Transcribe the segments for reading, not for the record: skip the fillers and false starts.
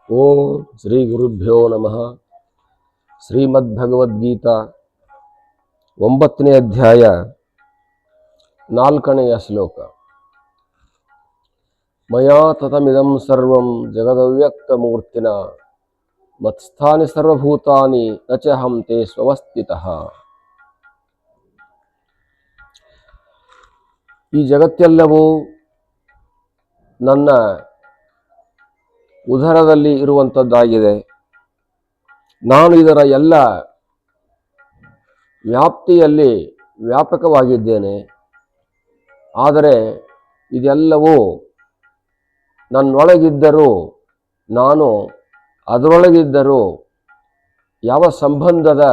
ಓಂ ಶ್ರೀ ಗುರುಭ್ಯೋ ನಮಃ. ಶ್ರೀಮದ್ಭಗವದ್ಗೀತಾ 9ನೇ ಅಧ್ಯಾಯ 4ನೆಯ ಶ್ಲೋಕ. ಮಯಾ ತತಮಿದಂ ಸರ್ವಂ ಜಗದವ್ಯಕ್ತಮೂರ್ತಿನ ಮತ್ಸ್ಥಾನಿ ಸರ್ವಭೂತಾನಿ ನ ಚಾಹಂ ತೇ ಸ್ವವಸ್ಥಿತಃ. ಈ ಜಗತ್ತೆಲ್ಲವೂ ನನ್ನ ಉದರದಲ್ಲಿ ಇರುವಂಥದ್ದಾಗಿದೆ. ನಾನು ಇದರ ಎಲ್ಲ ವ್ಯಾಪ್ತಿಯಲ್ಲಿ ವ್ಯಾಪಕವಾಗಿದ್ದೇನೆ. ಆದರೆ ಇದೆಲ್ಲವೂ ನನ್ನೊಳಗಿದ್ದರೂ ನಾನು ಅದರೊಳಗಿದ್ದರೂ ಯಾವ ಸಂಬಂಧದ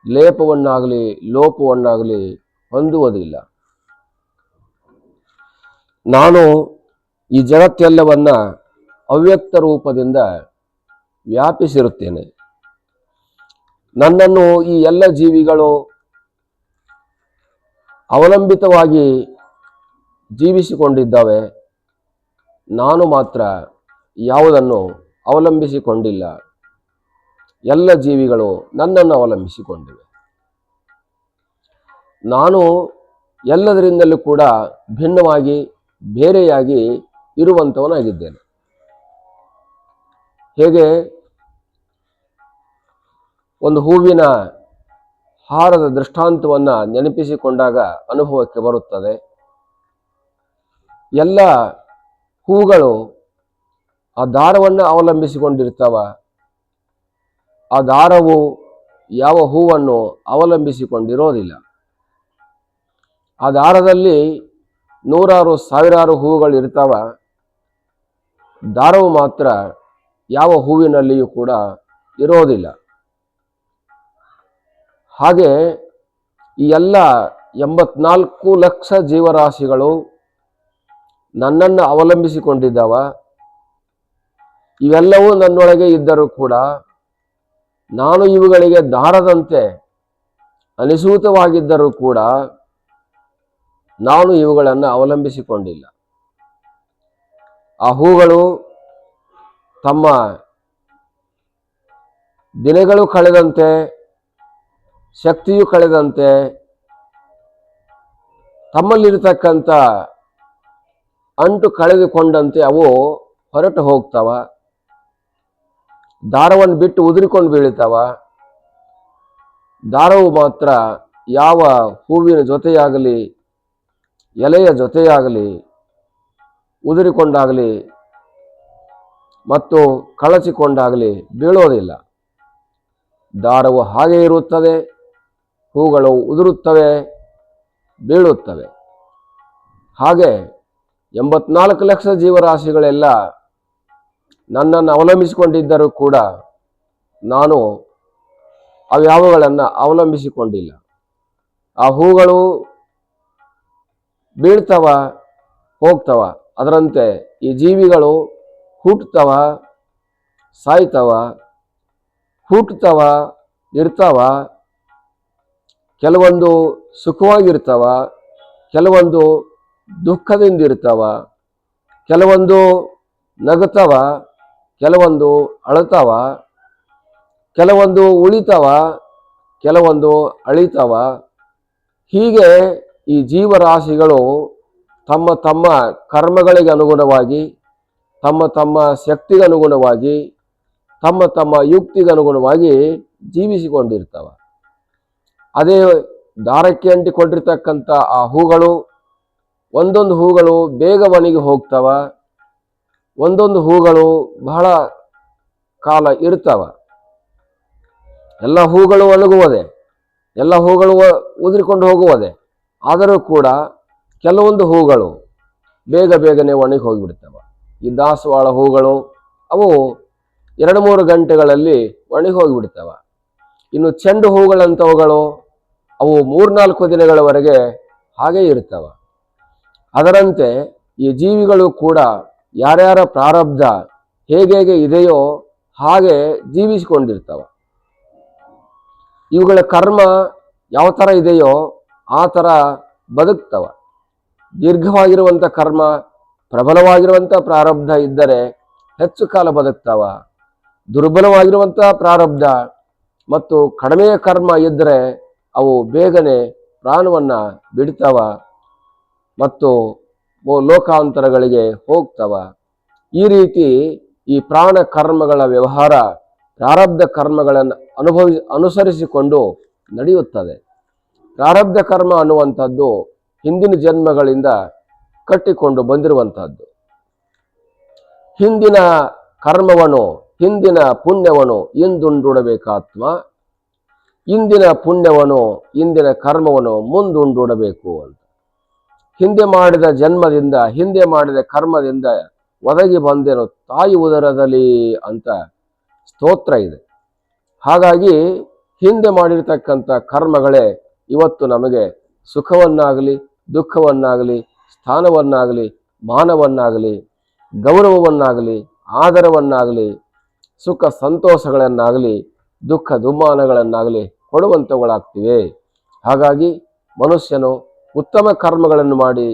ಲೇಪವನ್ನಾಗಲಿ ಲೋಪವನ್ನಾಗಲಿ ಹೊಂದುವುದಿಲ್ಲ. ನಾನು ಈ ಜಗತ್ತೆಲ್ಲವನ್ನ ಅವ್ಯಕ್ತ ರೂಪದಿಂದ ವ್ಯಾಪಿಸಿರುತ್ತೇನೆ. ನನ್ನನ್ನು ಈ ಎಲ್ಲ ಜೀವಿಗಳು ಅವಲಂಬಿತವಾಗಿ ಜೀವಿಸಿಕೊಂಡಿದ್ದಾವೆ. ನಾನು ಮಾತ್ರ ಯಾವುದನ್ನು ಅವಲಂಬಿಸಿಕೊಂಡಿಲ್ಲ. ಎಲ್ಲ ಜೀವಿಗಳು ನನ್ನನ್ನು ಅವಲಂಬಿಸಿಕೊಂಡಿವೆ. ನಾನು ಎಲ್ಲದರಿಂದಲೂ ಕೂಡ ಭಿನ್ನವಾಗಿ ಬೇರೆಯಾಗಿ ಇರುವಂಥವನಾಗಿದ್ದೇನೆ. ಹೇಗೆ ಒಂದು ಹೂವಿನ ಹಾರದ ದೃಷ್ಟಾಂತವನ್ನು ನೆನಪಿಸಿಕೊಂಡಾಗ ಅನುಭವಕ್ಕೆ ಬರುತ್ತದೆ. ಎಲ್ಲ ಹೂಗಳು ಆ ದಾರವನ್ನು ಅವಲಂಬಿಸಿಕೊಂಡಿರ್ತಾವ. ಆ ದಾರವು ಯಾವ ಹೂವನ್ನು ಅವಲಂಬಿಸಿಕೊಂಡಿರೋದಿಲ್ಲ. ಆ ದಾರದಲ್ಲಿ ನೂರಾರು ಸಾವಿರಾರು ಹೂಗಳು ಇರ್ತಾವ. ದಾರವು ಮಾತ್ರ ಯಾವ ಹೂವಿನಲ್ಲಿಯೂ ಕೂಡ ಇರೋದಿಲ್ಲ. ಹಾಗೆ ಈ ಎಲ್ಲ 84 ಲಕ್ಷ ಜೀವರಾಶಿಗಳು ನನ್ನನ್ನು ಅವಲಂಬಿಸಿಕೊಂಡಿದ್ದಾವ. ಇವೆಲ್ಲವೂ ನನ್ನೊಳಗೆ ಇದ್ದರೂ ಕೂಡ ನಾನು ಇವುಗಳಿಗೆ ದಾರದಂತೆ ಅನಿಸೂತವಾಗಿದ್ದರೂ ಕೂಡ ನಾನು ಇವುಗಳನ್ನು ಅವಲಂಬಿಸಿಕೊಂಡಿಲ್ಲ. ಆ ಹೂಗಳು ತಮ್ಮ ದಿನಗಳು ಕಳೆದಂತೆ, ಶಕ್ತಿಯು ಕಳೆದಂತೆ ತಮ್ಮಲ್ಲಿರತಕ್ಕಂಥ ಅಂಟು ಕಳೆದುಕೊಂಡಂತೆ ಅವು ಹೊರಟು ಹೋಗ್ತಾವ. ದಾರವನ್ನು ಬಿಟ್ಟು ಉದುರಿಕೊಂಡು ಬೀಳ್ತಾವ. ದಾರವು ಮಾತ್ರ ಯಾವ ಹೂವಿನ ಜೊತೆಯಾಗಲಿ ಎಲೆಯ ಜೊತೆಯಾಗಲಿ ಉದುರಿಕೊಂಡಾಗಲಿ ಮತ್ತು ಕಳಚಿಕೊಂಡಾಗಲಿ ಬೀಳೋದಿಲ್ಲ. ದಾರವು ಹಾಗೆ ಇರುತ್ತದೆ. ಹೂಗಳು ಉದುರುತ್ತವೆ, ಬೀಳುತ್ತವೆ. ಹಾಗೆ 84 ಲಕ್ಷ ಜೀವರಾಶಿಗಳೆಲ್ಲ ನನ್ನನ್ನು ಅವಲಂಬಿಸಿಕೊಂಡಿದ್ದರೂ ಕೂಡ ನಾನು ಅವ್ಯಾವುಗಳನ್ನು ಅವಲಂಬಿಸಿಕೊಂಡಿಲ್ಲ. ಆ ಹೂಗಳು ಬೀಳ್ತವ, ಹೋಗ್ತವ. ಅದರಂತೆ ಈ ಜೀವಿಗಳು ಹುಟ್ಟುತ್ತವ, ಸಾಯ್ತವ, ಹುಟ್ಟುತ್ತವ, ಇರ್ತಾವ. ಕೆಲವೊಂದು ಸುಖವಾಗಿರ್ತಾವ, ಕೆಲವೊಂದು ದುಃಖದಿಂದಿರ್ತಾವ, ಕೆಲವೊಂದು ನಗುತ್ತವ, ಕೆಲವೊಂದು ಅಳುತ್ತವ, ಕೆಲವೊಂದು ಉಳಿತವ, ಕೆಲವೊಂದು ಅಳಿತವ. ಹೀಗೆ ಈ ಜೀವರಾಶಿಗಳು ತಮ್ಮ ತಮ್ಮ ಕರ್ಮಗಳಿಗೆ ಅನುಗುಣವಾಗಿ, ತಮ್ಮ ತಮ್ಮ ಶಕ್ತಿಗೆ ಅನುಗುಣವಾಗಿ, ತಮ್ಮ ತಮ್ಮ ಯುಕ್ತಿಗೆ ಅನುಗುಣವಾಗಿ ಜೀವಿಸಿಕೊಂಡಿರ್ತಾವ. ಅದೇ ದಾರಕ್ಕೆ ಅಂಟಿಕೊಂಡಿರ್ತಕ್ಕಂಥ ಆ ಹೂಗಳು, ಒಂದೊಂದು ಹೂಗಳು ಬೇಗ ಒಣಗಿ ಹೋಗ್ತವ, ಒಂದೊಂದು ಹೂಗಳು ಬಹಳ ಕಾಲ ಇರ್ತಾವ. ಎಲ್ಲ ಹೂಗಳು ಒಣಗುವುದೇ, ಎಲ್ಲ ಹೂಗಳು ಉದುರಿಕೊಂಡು ಹೋಗುವುದೇ. ಆದರೂ ಕೂಡ ಕೆಲವೊಂದು ಹೂಗಳು ಬೇಗ ಬೇಗನೆ ಒಣಗಿ ಹೋಗಿಬಿಡ್ತವ. ಈ ದಾಸವಾಳ ಹೂಗಳು ಅವು 2-3 ಗಂಟೆಗಳಲ್ಲಿ ಒಣಗಿ ಹೋಗಿಬಿಡ್ತವ. ಇನ್ನು ಚೆಂಡು ಹೂಗಳಂಥವುಗಳು ಅವು 3-4 ದಿನಗಳವರೆಗೆ ಹಾಗೆ ಇರ್ತವ. ಅದರಂತೆ ಈ ಜೀವಿಗಳು ಕೂಡ ಯಾರ್ಯಾರ ಪ್ರಾರಬ್ಧ ಹೇಗೆ ಇದೆಯೋ ಹಾಗೆ ಜೀವಿಸಿಕೊಂಡಿರ್ತವ. ಇವುಗಳ ಕರ್ಮ ಯಾವ ಥರ ಇದೆಯೋ ಆ ಥರ ಬದುಕ್ತವ. ದೀರ್ಘವಾಗಿರುವಂಥ ಕರ್ಮ, ಪ್ರಬಲವಾಗಿರುವಂಥ ಪ್ರಾರಬ್ಧ ಇದ್ದರೆ ಹೆಚ್ಚು ಕಾಲ ಬದುಕ್ತಾವ. ದುರ್ಬಲವಾಗಿರುವಂತಹ ಪ್ರಾರಬ್ಧ ಮತ್ತು ಕಡಿಮೆ ಕರ್ಮ ಇದ್ದರೆ ಅವು ಬೇಗನೆ ಪ್ರಾಣವನ್ನ ಬಿಡ್ತಾವ ಮತ್ತು ಲೋಕಾಂತರಗಳಿಗೆ ಹೋಗ್ತಾವ. ಈ ರೀತಿ ಈ ಪ್ರಾಣ ಕರ್ಮಗಳ ವ್ಯವಹಾರ ಪ್ರಾರಬ್ಧ ಕರ್ಮಗಳನ್ನು ಅನುಸರಿಸಿಕೊಂಡು ನಡೆಯುತ್ತದೆ. ಪ್ರಾರಬ್ಧ ಕರ್ಮ ಅನ್ನುವಂಥದ್ದು ಹಿಂದಿನ ಜನ್ಮಗಳಿಂದ ಕಟ್ಟಿಕೊಂಡು ಬಂದಿರುವಂತಹದ್ದು. ಹಿಂದಿನ ಕರ್ಮವನ್ನು, ಹಿಂದಿನ ಪುಣ್ಯವನ್ನು ಇಂದುಂಡುಡಬೇಕಾತ್ಮ, ಇಂದಿನ ಪುಣ್ಯವನ್ನು, ಇಂದಿನ ಕರ್ಮವನ್ನು ಮುಂದುಂಡುಡಬೇಕು ಅಂತ. ಹಿಂದೆ ಮಾಡಿದ ಜನ್ಮದಿಂದ, ಹಿಂದೆ ಮಾಡಿದ ಕರ್ಮದಿಂದ ಒದಗಿ ಬಂದೇನು ತಾಯಿ ಉದರದಲ್ಲಿ ಅಂತ ಸ್ತೋತ್ರ ಇದೆ. ಹಾಗಾಗಿ ಹಿಂದೆ ಮಾಡಿರ್ತಕ್ಕಂಥ ಕರ್ಮಗಳೇ ಇವತ್ತು ನಮಗೆ ಸುಖವನ್ನಾಗಲಿ, ದುಃಖವನ್ನಾಗಲಿ, ಸ್ಥಾನವನ್ನಾಗಲಿ, ಮಾನವನ್ನಾಗಲಿ, ಗೌರವವನ್ನಾಗಲಿ, ಆದರವನ್ನಾಗಲಿ, ಸುಖ ಸಂತೋಷಗಳನ್ನಾಗಲಿ, ದುಃಖ ದುಮ್ಮಾನಗಳನ್ನಾಗಲಿ ಕೊಡುವಂಥವುಗಳಾಗ್ತಿವೆ. ಹಾಗಾಗಿ ಮನುಷ್ಯನು ಉತ್ತಮ ಕರ್ಮಗಳನ್ನು ಮಾಡಿ,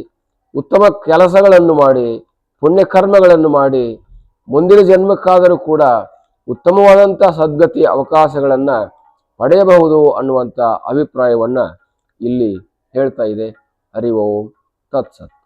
ಉತ್ತಮ ಕೆಲಸಗಳನ್ನು ಮಾಡಿ, ಪುಣ್ಯಕರ್ಮಗಳನ್ನು ಮಾಡಿ ಮುಂದಿನ ಜನ್ಮಕ್ಕಾದರೂ ಕೂಡ ಉತ್ತಮವಾದಂಥ ಸದ್ಗತಿ ಅವಕಾಶಗಳನ್ನು ಪಡೆಯಬಹುದು ಅನ್ನುವಂಥ ಅಭಿಪ್ರಾಯವನ್ನು ಇಲ್ಲಿ ಹೇಳ್ತಾ ಇದೆ. ಹರಿ ಓಂ ತತ್ಸತ್.